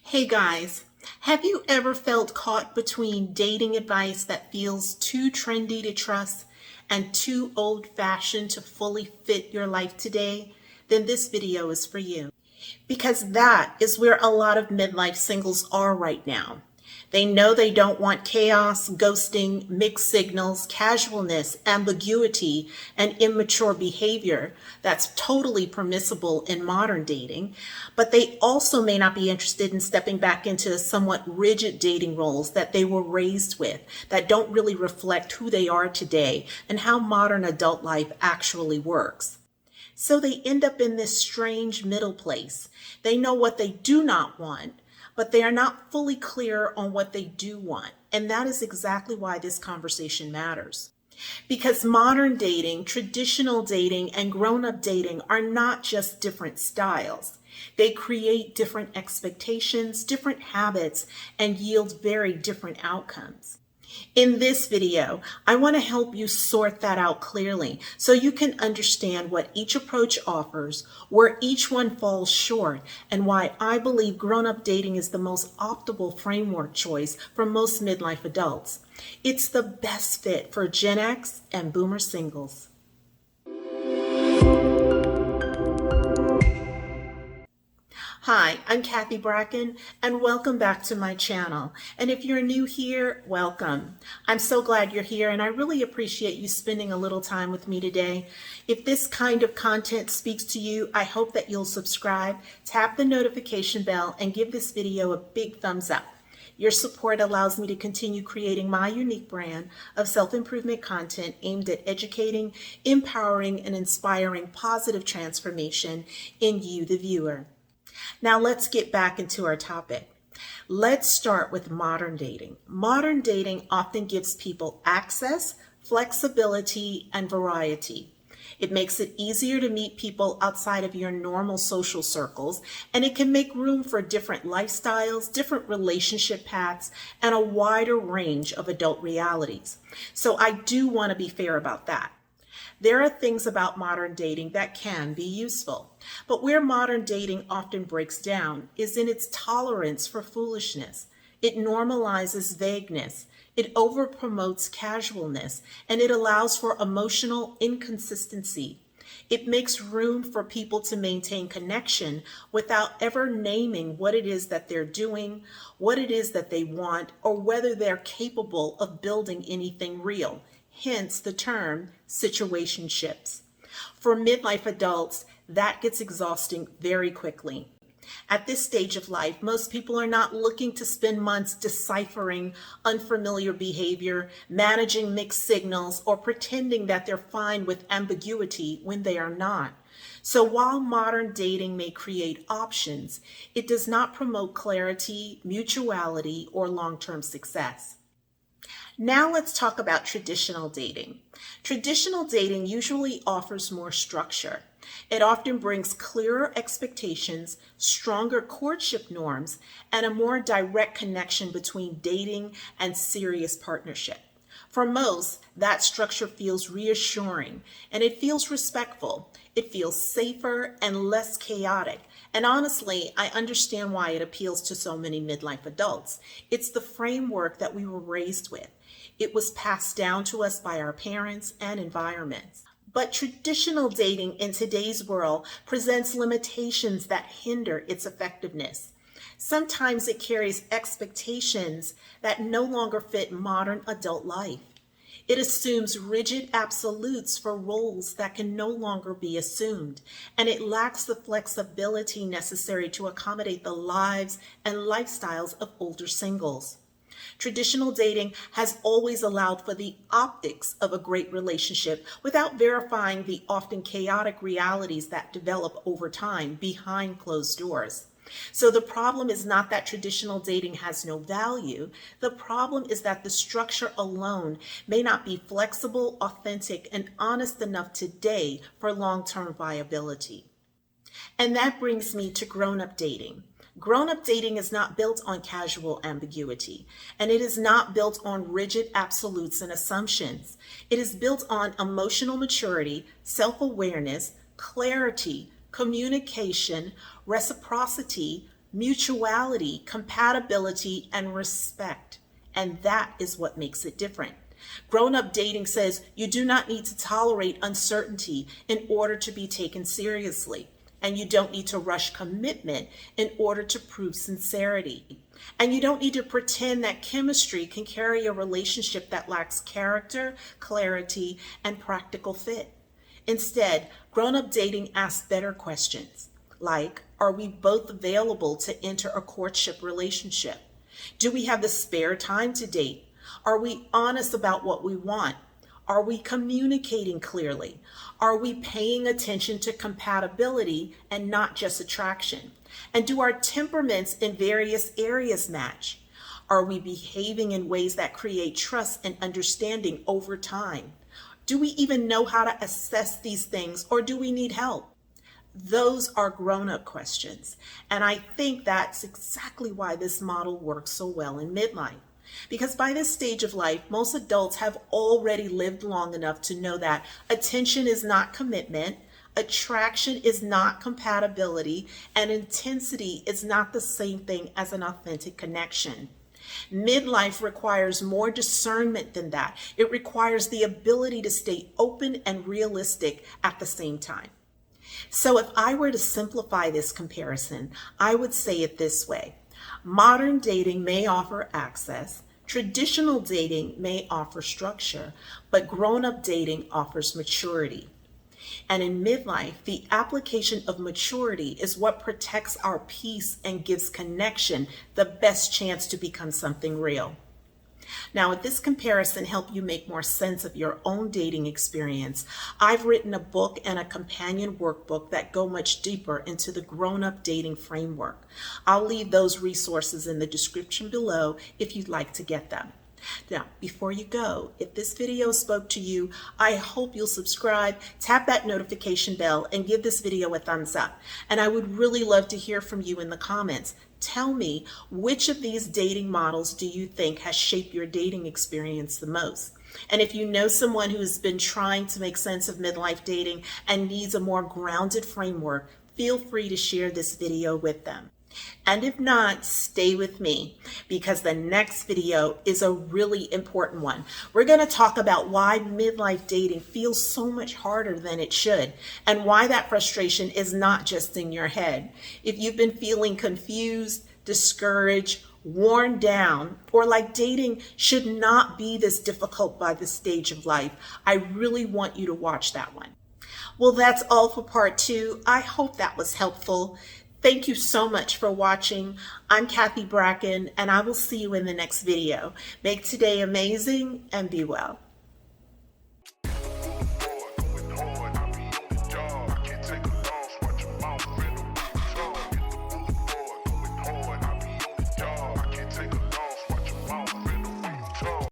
Hey guys, have you ever felt caught between dating advice that feels too trendy to trust and too old-fashioned to fully fit your life today? Then this video is for you. Because that is where a lot of midlife singles are right now. They know they don't want chaos, ghosting, mixed signals, casualness, ambiguity, and immature behavior that's totally permissible in modern dating, but they also may not be interested in stepping back into somewhat rigid dating roles that they were raised with that don't really reflect who they are today and how modern adult life actually works. So they end up in this strange middle place. They know what they do not want, but they are not fully clear on what they do want. And that is exactly why this conversation matters. Because modern dating, traditional dating, and grown-up dating are not just different styles. They create different expectations, different habits, and yield very different outcomes. In this video, I want to help you sort that out clearly so you can understand what each approach offers, where each one falls short, and why I believe grown-up dating is the most optimal framework choice for most midlife adults. It's the best fit for Gen X and Boomer singles. Hi, I'm Cathy Bracken, and welcome back to my channel. And if you're new here, welcome. I'm so glad you're here, and I really appreciate you spending a little time with me today. If this kind of content speaks to you, I hope that you'll subscribe, tap the notification bell, and give this video a big thumbs up. Your support allows me to continue creating my unique brand of self-improvement content aimed at educating, empowering, and inspiring positive transformation in you, the viewer. Now let's get back into our topic. Let's start with modern dating. Modern dating often gives people access, flexibility, and variety. It makes it easier to meet people outside of your normal social circles, and it can make room for different lifestyles, different relationship paths, and a wider range of adult realities. So I do want to be fair about that. There are things about modern dating that can be useful, but where modern dating often breaks down is in its tolerance for foolishness. It normalizes vagueness, it overpromotes casualness, and it allows for emotional inconsistency. It makes room for people to maintain connection without ever naming what it is that they're doing, what it is that they want, or whether they're capable of building anything real. Hence the term situationships. For midlife adults, that gets exhausting very quickly. At this stage of life, most people are not looking to spend months deciphering unfamiliar behavior, managing mixed signals, or pretending that they're fine with ambiguity when they are not. So while modern dating may create options, it does not promote clarity, mutuality, or long-term success. Now let's talk about traditional dating. Traditional dating usually offers more structure. It often brings clearer expectations, stronger courtship norms, and a more direct connection between dating and serious partnership. For most, that structure feels reassuring and it feels respectful. It feels safer and less chaotic. And honestly, I understand why it appeals to so many midlife adults. It's the framework that we were raised with. It was passed down to us by our parents and environments. But traditional dating in today's world presents limitations that hinder its effectiveness. Sometimes it carries expectations that no longer fit modern adult life. It assumes rigid absolutes for roles that can no longer be assumed, and it lacks the flexibility necessary to accommodate the lives and lifestyles of older singles. Traditional dating has always allowed for the optics of a great relationship without verifying the often chaotic realities that develop over time behind closed doors. So the problem is not that traditional dating has no value. The problem is that the structure alone may not be flexible, authentic, and honest enough today for long-term viability. And that brings me to grown-up dating. Grown-up dating is not built on casual ambiguity, and it is not built on rigid absolutes and assumptions. It is built on emotional maturity, self-awareness, clarity, communication, reciprocity, mutuality, compatibility, and respect. And that is what makes it different. Grown-up dating says you do not need to tolerate uncertainty in order to be taken seriously. And you don't need to rush commitment in order to prove sincerity. And you don't need to pretend that chemistry can carry a relationship that lacks character, clarity, and practical fit. Instead, grown-up dating asks better questions, like, are we both available to enter a courtship relationship? Do we have the spare time to date? Are we honest about what we want? Are we communicating clearly? Are we paying attention to compatibility and not just attraction? And do our temperaments in various areas match? Are we behaving in ways that create trust and understanding over time? Do we even know how to assess these things, or do we need help? Those are grown-up questions. And I think that's exactly why this model works so well in midlife. Because by this stage of life, most adults have already lived long enough to know that attention is not commitment, attraction is not compatibility, and intensity is not the same thing as an authentic connection. Midlife requires more discernment than that. It requires the ability to stay open and realistic at the same time. So if I were to simplify this comparison, I would say it this way. Modern dating may offer access, traditional dating may offer structure, but grown-up dating offers maturity. And in midlife, the application of maturity is what protects our peace and gives connection the best chance to become something real. Now, if this comparison helped you make more sense of your own dating experience, I've written a book and a companion workbook that go much deeper into the grown-up dating framework. I'll leave those resources in the description below if you'd like to get them. Now, before you go, if this video spoke to you, I hope you'll subscribe, tap that notification bell, and give this video a thumbs up. And I would really love to hear from you in the comments. Tell me, which of these dating models do you think has shaped your dating experience the most? And if you know someone who's been trying to make sense of midlife dating and needs a more grounded framework, feel free to share this video with them. And if not, stay with me, because the next video is a really important one. We're going to talk about why midlife dating feels so much harder than it should, and why that frustration is not just in your head. If you've been feeling confused, discouraged, worn down, or like dating should not be this difficult by this stage of life, I really want you to watch that one. Well, that's all for part 2. I hope that was helpful. Thank you so much for watching. I'm Cathy Bracken, and I will see you in the next video. Make today amazing and be well.